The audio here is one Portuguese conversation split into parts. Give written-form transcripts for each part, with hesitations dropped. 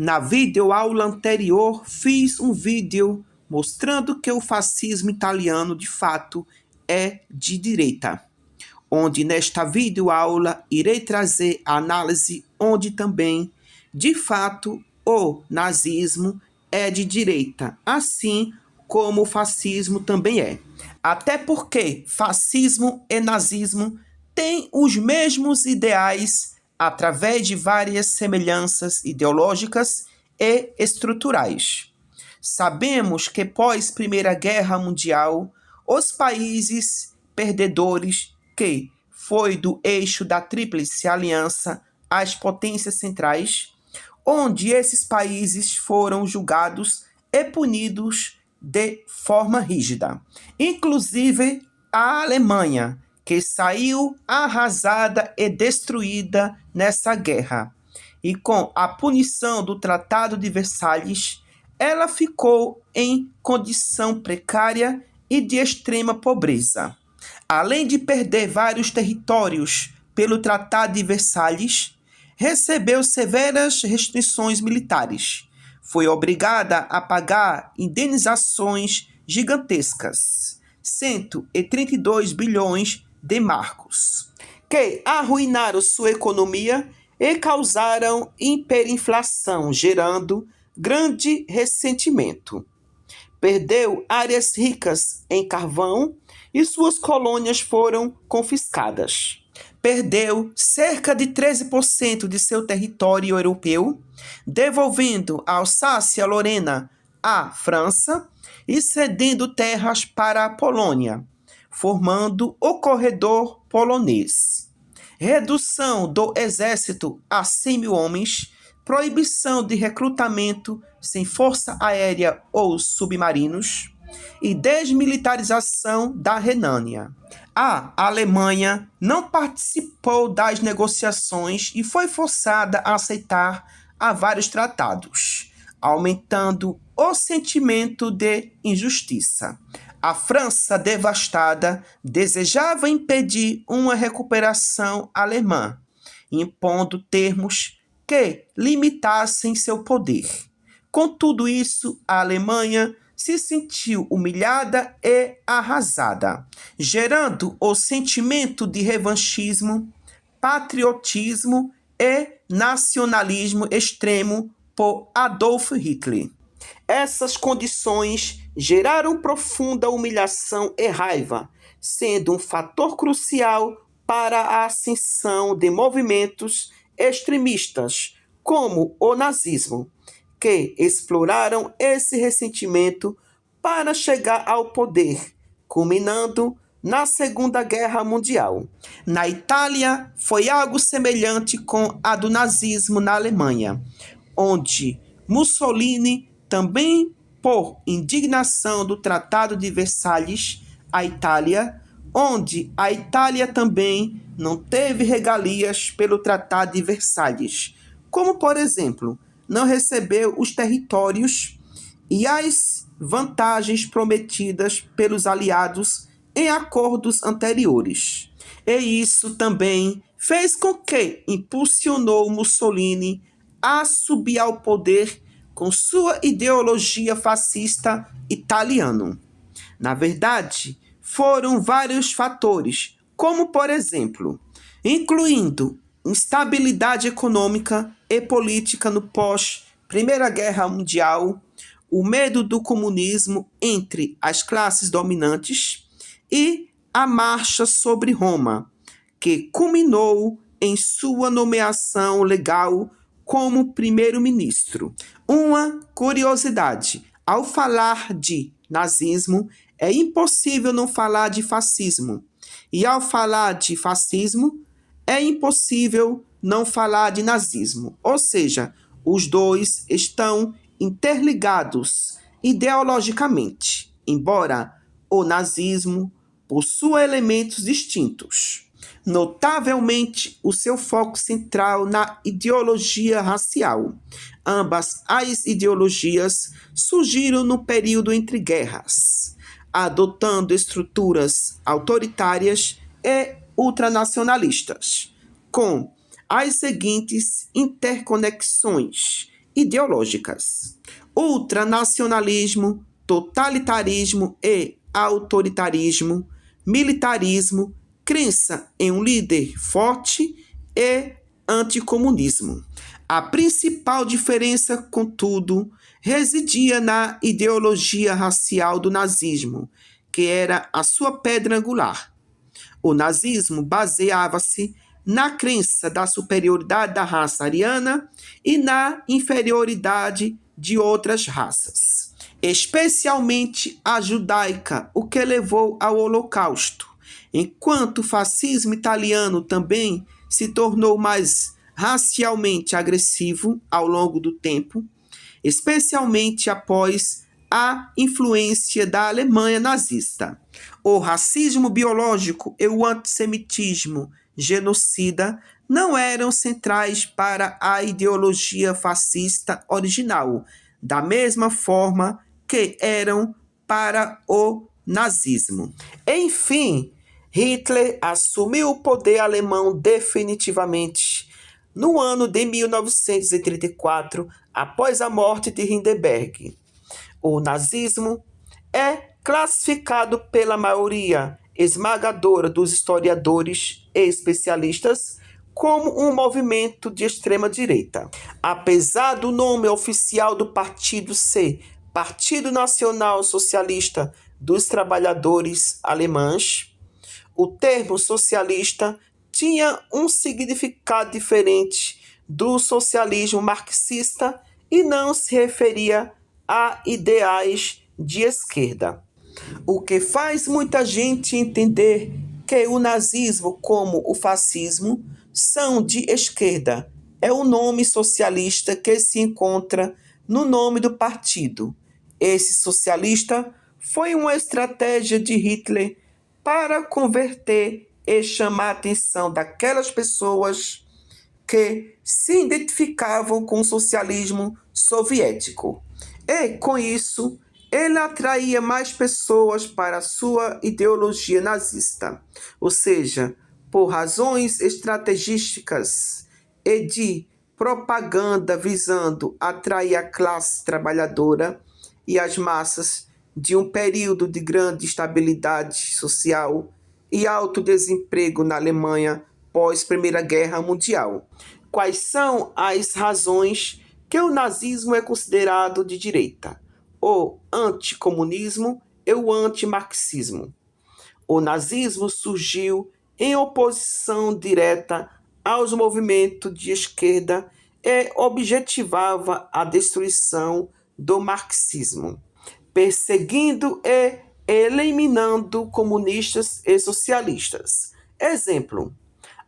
Na videoaula anterior, fiz um vídeo mostrando que o fascismo italiano, de fato, é de direita, onde nesta videoaula irei trazer a análise onde também, de fato, o nazismo é de direita, assim como o fascismo também é. Até porque fascismo e nazismo têm os mesmos ideais através de várias semelhanças ideológicas e estruturais. Sabemos que pós Primeira Guerra Mundial, os países perdedores, que foi do eixo da Tríplice Aliança às potências centrais, onde esses países foram julgados e punidos de forma rígida. Inclusive a Alemanha, que saiu arrasada e destruída nessa guerra. E com a punição do Tratado de Versalhes, ela ficou em condição precária e de extrema pobreza. Além de perder vários territórios pelo Tratado de Versalhes, recebeu severas restrições militares. Foi obrigada a pagar indenizações gigantescas, 132 bilhões de marcos, que arruinaram sua economia e causaram hiperinflação, gerando grande ressentimento. Perdeu áreas ricas em carvão e suas colônias foram confiscadas. Perdeu cerca de 13% de seu território europeu, devolvendo a Alsácia-Lorena à França e cedendo terras para a Polônia, formando o corredor polonês. Redução do exército a 100 mil homens, proibição de recrutamento sem força aérea ou submarinos e desmilitarização da Renânia. A Alemanha não participou das negociações e foi forçada a aceitar a vários tratados, aumentando o sentimento de injustiça. A França, devastada, desejava impedir uma recuperação alemã, impondo termos que limitassem seu poder. Com tudo isso, a Alemanha se sentiu humilhada e arrasada, gerando o sentimento de revanchismo, patriotismo e nacionalismo extremo por Adolf Hitler. Essas condições geraram profunda humilhação e raiva, sendo um fator crucial para a ascensão de movimentos extremistas, como o nazismo, que exploraram esse ressentimento para chegar ao poder, culminando na Segunda Guerra Mundial. Na Itália, foi algo semelhante com a do nazismo na Alemanha, onde Mussolini, também por indignação do Tratado de Versalhes, onde a Itália também não teve regalias pelo Tratado de Versalhes, como, por exemplo, não recebeu os territórios e as vantagens prometidas pelos aliados em acordos anteriores. E isso também fez com que impulsionou Mussolini a subir ao poder com sua ideologia fascista italiana. Na verdade, foram vários fatores, como por exemplo, incluindo instabilidade econômica e política no pós-Primeira Guerra Mundial, o medo do comunismo entre as classes dominantes e a marcha sobre Roma, que culminou em sua nomeação legal como primeiro-ministro. Uma curiosidade, ao falar de nazismo, é impossível não falar de fascismo. E ao falar de fascismo, é impossível não falar de nazismo. Ou seja, os dois estão interligados ideologicamente, embora o nazismo possua elementos distintos. Notavelmente, o seu foco central na ideologia racial. Ambas as ideologias surgiram no período entre guerras, adotando estruturas autoritárias e ultranacionalistas, com as seguintes interconexões ideológicas: ultranacionalismo, totalitarismo e autoritarismo, militarismo, crença em um líder forte e anticomunismo. A principal diferença, contudo, residia na ideologia racial do nazismo, que era a sua pedra angular. O nazismo baseava-se na crença da superioridade da raça ariana e na inferioridade de outras raças, especialmente a judaica, o que levou ao Holocausto, enquanto o fascismo italiano também se tornou mais racialmente agressivo ao longo do tempo, especialmente após a influência da Alemanha nazista. O racismo biológico e o antissemitismo genocida não eram centrais para a ideologia fascista original, da mesma forma que eram para o nazismo. Enfim, Hitler assumiu o poder alemão definitivamente no ano de 1934, após a morte de Hindenburg. O nazismo é classificado pela maioria esmagadora dos historiadores e especialistas como um movimento de extrema-direita. Apesar do nome oficial do partido ser Partido Nacional Socialista dos Trabalhadores Alemães, o termo socialista tinha um significado diferente do socialismo marxista e não se referia a ideais de esquerda. O que faz muita gente entender que o nazismo, como o fascismo, são de esquerda. É o nome socialista que se encontra no nome do partido. Esse socialista foi uma estratégia de Hitler para converter e chamar a atenção daquelas pessoas que se identificavam com o socialismo soviético. E, com isso, ele atraía mais pessoas para a sua ideologia nazista, ou seja, por razões estrategísticas e de propaganda visando atrair a classe trabalhadora e as massas de um período de grande instabilidade social e alto desemprego na Alemanha pós-Primeira Guerra Mundial. Quais são as razões que o nazismo é considerado de direita? O anticomunismo e o antimarxismo. O nazismo surgiu em oposição direta aos movimentos de esquerda e objetivava a destruição do marxismo, perseguindo e eliminando comunistas e socialistas. Exemplo: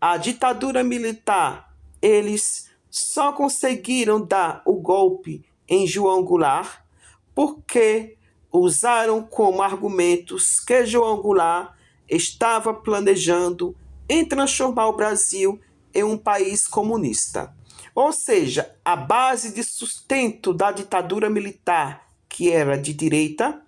a ditadura militar. Eles só conseguiram dar o golpe em João Goulart porque usaram como argumentos que João Goulart estava planejando em transformar o Brasil em um país comunista. Ou seja, a base de sustento da ditadura militar, que era de direita,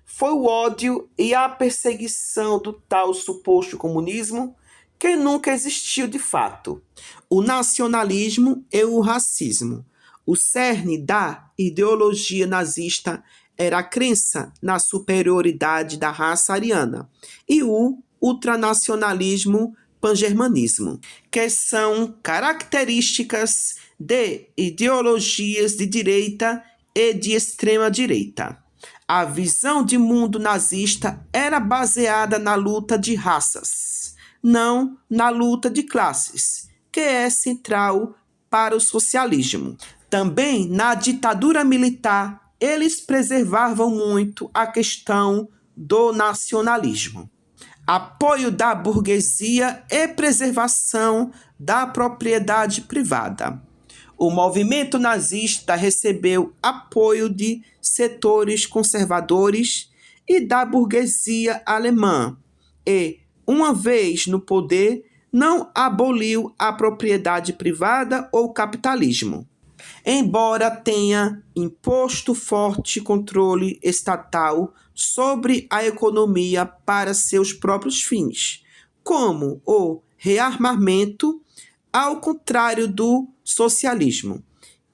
foi o ódio e a perseguição do tal suposto comunismo, que nunca existiu de fato. O nacionalismo e o racismo. O cerne da ideologia nazista era a crença na superioridade da raça ariana e o ultranacionalismo pangermanismo, que são características de ideologias de direita e de extrema-direita. A visão de mundo nazista era baseada na luta de raças, não na luta de classes, que é central para o socialismo. Também na ditadura militar, eles preservavam muito a questão do nacionalismo, apoio da burguesia e preservação da propriedade privada. O movimento nazista recebeu apoio de setores conservadores e da burguesia alemã e, uma vez no poder, não aboliu a propriedade privada ou capitalismo, embora tenha imposto forte controle estatal sobre a economia para seus próprios fins, como o rearmamento, ao contrário do socialismo,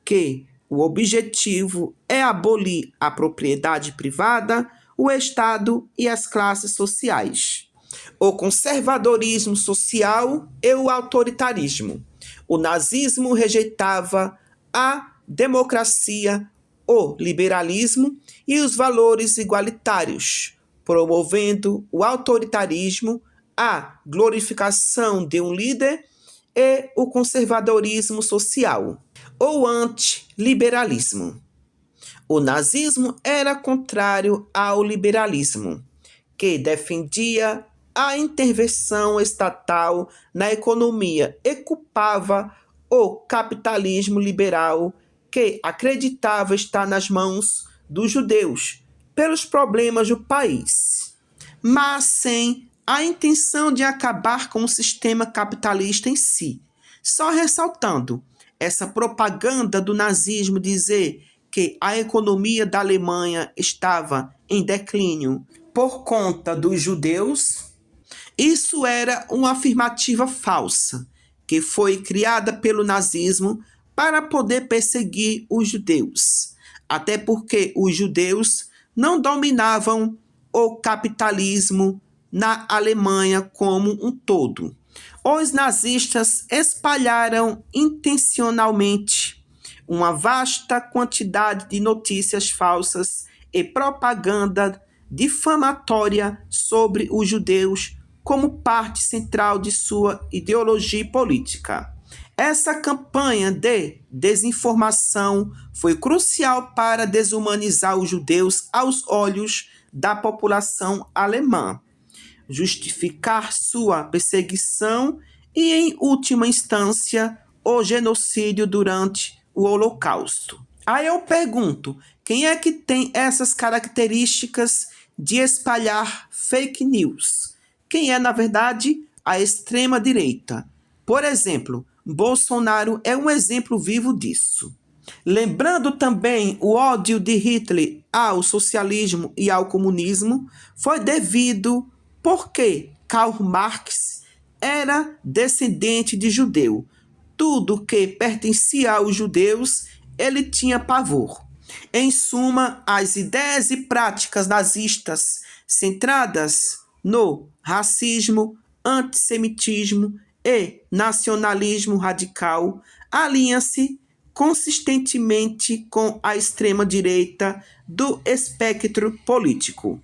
que O objetivo é abolir a propriedade privada, o Estado e as classes sociais. O conservadorismo social e o autoritarismo. O nazismo rejeitava a democracia, o liberalismo e os valores igualitários, promovendo o autoritarismo, a glorificação de um líder e o conservadorismo social, ou antiliberalismo. O nazismo era contrário ao liberalismo, que defendia a intervenção estatal na economia e culpava o capitalismo liberal, que acreditava estar nas mãos dos judeus pelos problemas do país, mas sem a intenção de acabar com o sistema capitalista em si. Só ressaltando, essa propaganda do nazismo dizer que a economia da Alemanha estava em declínio por conta dos judeus, isso era uma afirmativa falsa, que foi criada pelo nazismo para poder perseguir os judeus, até porque os judeus não dominavam o capitalismo na Alemanha como um todo. Os nazistas espalharam intencionalmente uma vasta quantidade de notícias falsas e propaganda difamatória sobre os judeus como parte central de sua ideologia política. Essa campanha de desinformação foi crucial para desumanizar os judeus aos olhos da população alemã, justificar sua perseguição e, em última instância, o genocídio durante o Holocausto. Aí eu pergunto, quem é que tem essas características de espalhar fake news? Quem é, na verdade, a extrema-direita? Por exemplo, Bolsonaro é um exemplo vivo disso. Lembrando também, o ódio de Hitler ao socialismo e ao comunismo foi devido porque Karl Marx era descendente de judeu. Tudo que pertencia aos judeus, ele tinha pavor. Em suma, as ideias e práticas nazistas centradas no racismo, antissemitismo e nacionalismo radical alinham-se consistentemente com a extrema-direita do espectro político.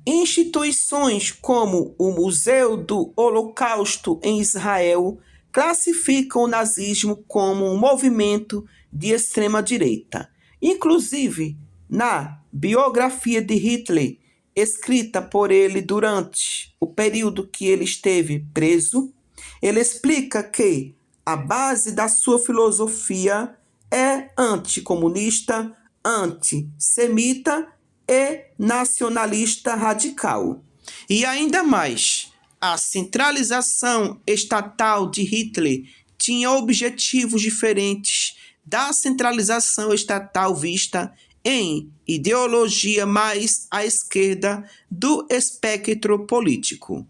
Instituições como o Museu do Holocausto em Israel classificam o nazismo como um movimento de extrema-direita. Inclusive, na biografia de Hitler, escrita por ele durante o período que ele esteve preso, ele explica que a base da sua filosofia é anticomunista, antissemita e nacionalista radical. E ainda mais, a centralização estatal de Hitler tinha objetivos diferentes da centralização estatal vista em ideologia mais à esquerda do espectro político.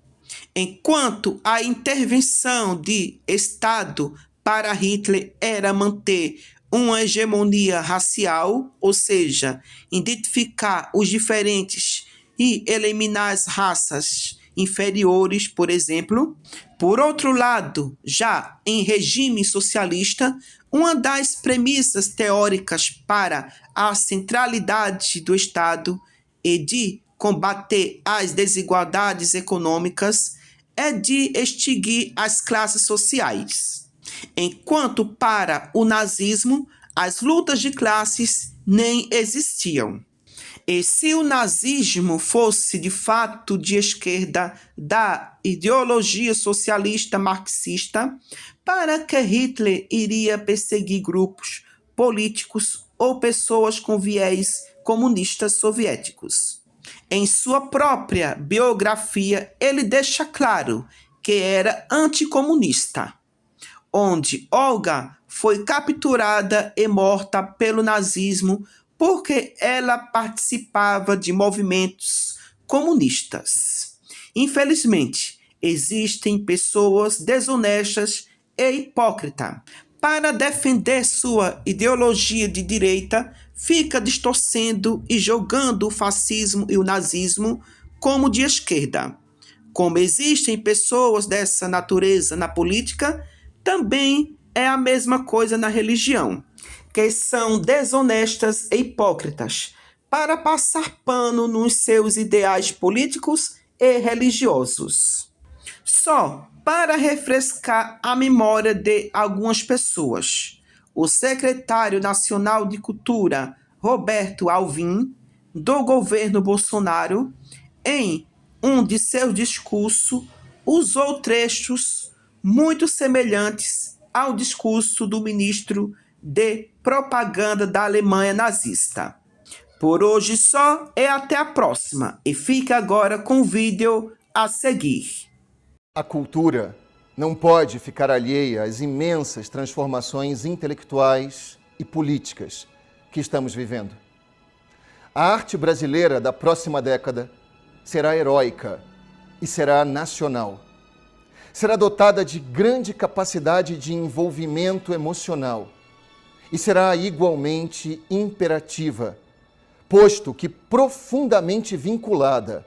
Enquanto a intervenção de Estado para Hitler era manter uma hegemonia racial, ou seja, identificar os diferentes e eliminar as raças inferiores, por exemplo. Por outro lado, já em regime socialista, uma das premissas teóricas para a centralidade do Estado e de combater as desigualdades econômicas é de extinguir as classes sociais. Enquanto para o nazismo, as lutas de classes nem existiam. E se o nazismo fosse de fato de esquerda da ideologia socialista marxista, para que Hitler iria perseguir grupos políticos ou pessoas com viés comunistas soviéticos? Em sua própria biografia, ele deixa claro que era anticomunista, onde Olga foi capturada e morta pelo nazismo porque ela participava de movimentos comunistas. Infelizmente, existem pessoas desonestas e hipócritas. para defender sua ideologia de direita, fica distorcendo e jogando o fascismo e o nazismo como de esquerda. Como existem pessoas dessa natureza na política, também é a mesma coisa na religião, que são desonestas e hipócritas para passar pano nos seus ideais políticos e religiosos. Só para refrescar a memória de algumas pessoas, o secretário nacional de Cultura, Roberto Alvim, do governo Bolsonaro, em um de seus discursos, usou trechos muito semelhantes ao discurso do ministro de propaganda da Alemanha nazista. Por hoje só e até a próxima. E fica agora com o vídeo a seguir. A cultura não pode ficar alheia às imensas transformações intelectuais e políticas que estamos vivendo. A arte brasileira da próxima década será heróica e será nacional. Será dotada de grande capacidade de envolvimento emocional e será igualmente imperativa, posto que profundamente vinculada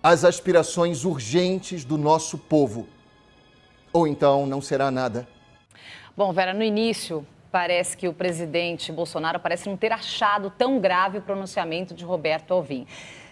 às aspirações urgentes do nosso povo. Ou então não será nada. Bom, Vera, no início, parece que o presidente Bolsonaro parece não ter achado tão grave o pronunciamento de Roberto Alvim.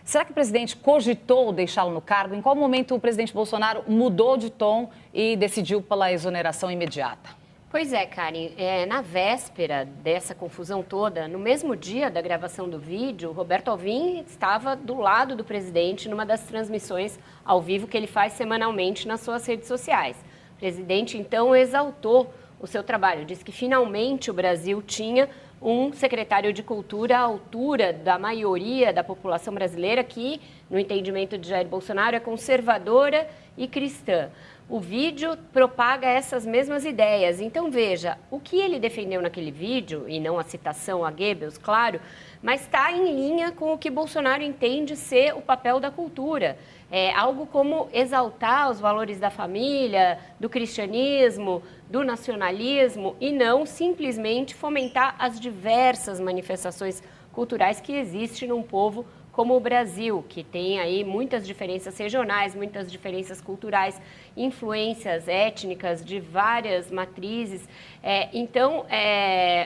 Será que o presidente cogitou deixá-lo no cargo? Em qual momento o presidente Bolsonaro mudou de tom e decidiu pela exoneração imediata? Pois é, Karen, na véspera dessa confusão toda, no mesmo dia da gravação do vídeo, Roberto Alvim estava do lado do presidente numa das transmissões ao vivo que ele faz semanalmente nas suas redes sociais. O presidente, então, exaltou o seu trabalho, disse que finalmente o Brasil tinha um secretário de Cultura à altura da maioria da população brasileira que, no entendimento de Jair Bolsonaro, é conservadora e cristã. O vídeo propaga essas mesmas ideias. Então, veja, o que ele defendeu naquele vídeo, e não a citação a Goebbels, claro, mas está em linha com o que Bolsonaro entende ser o papel da cultura. É algo como exaltar os valores da família, do cristianismo, do nacionalismo, e não simplesmente fomentar as diversas manifestações culturais que existem num povo como o Brasil, que tem aí muitas diferenças regionais, muitas diferenças culturais, influências étnicas de várias matrizes. Então,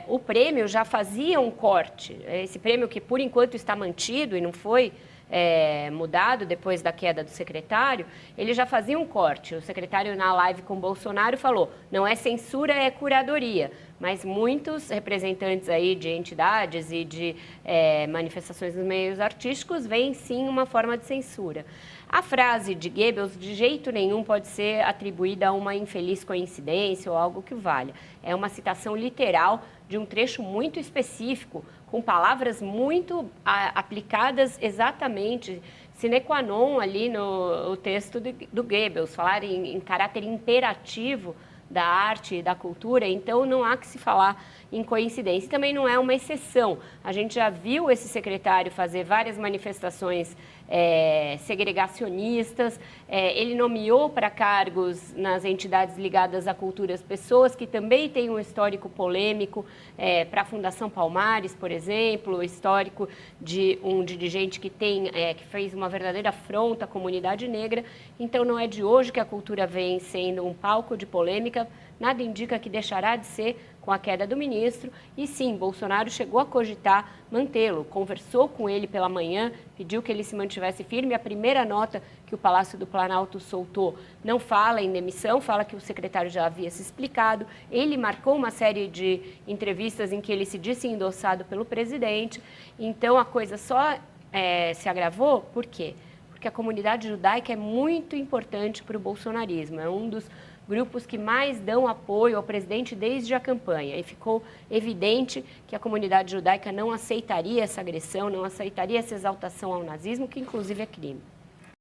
o prêmio já fazia um corte. Esse prêmio que, por enquanto, está mantido e não foi mudado depois da queda do secretário, ele já fazia um corte. O secretário, na live com o Bolsonaro, falou: não é censura, é curadoria. Mas muitos representantes aí de entidades e de manifestações nos meios artísticos veem sim uma forma de censura. A frase de Goebbels de jeito nenhum pode ser atribuída a uma infeliz coincidência ou algo que valha. É uma citação literal de um trecho muito específico, com palavras muito aplicadas exatamente, sine qua non ali no texto do Goebbels, falar em caráter imperativo da arte e da cultura, então não há que se falar em coincidência. E também não é uma exceção. A gente já viu esse secretário fazer várias manifestações segregacionistas, ele nomeou para cargos nas entidades ligadas à cultura as pessoas que também têm um histórico polêmico, para a Fundação Palmares, por exemplo, o histórico de um dirigente que fez uma verdadeira afronta à comunidade negra. Então não é de hoje que a cultura vem sendo um palco de polêmica, nada indica que deixará de ser com a queda do ministro, e sim, Bolsonaro chegou a cogitar mantê-lo, conversou com ele pela manhã, pediu que ele se mantivesse firme. A primeira nota que o Palácio do Planalto soltou não fala em demissão, fala que o secretário já havia se explicado. Ele marcou uma série de entrevistas em que ele se disse endossado pelo presidente. Então a coisa só se agravou. Por quê? Porque a comunidade judaica é muito importante para o bolsonarismo, é um dos grupos que mais dão apoio ao presidente desde a campanha. E ficou evidente que a comunidade judaica não aceitaria essa agressão, não aceitaria essa exaltação ao nazismo, que inclusive é crime.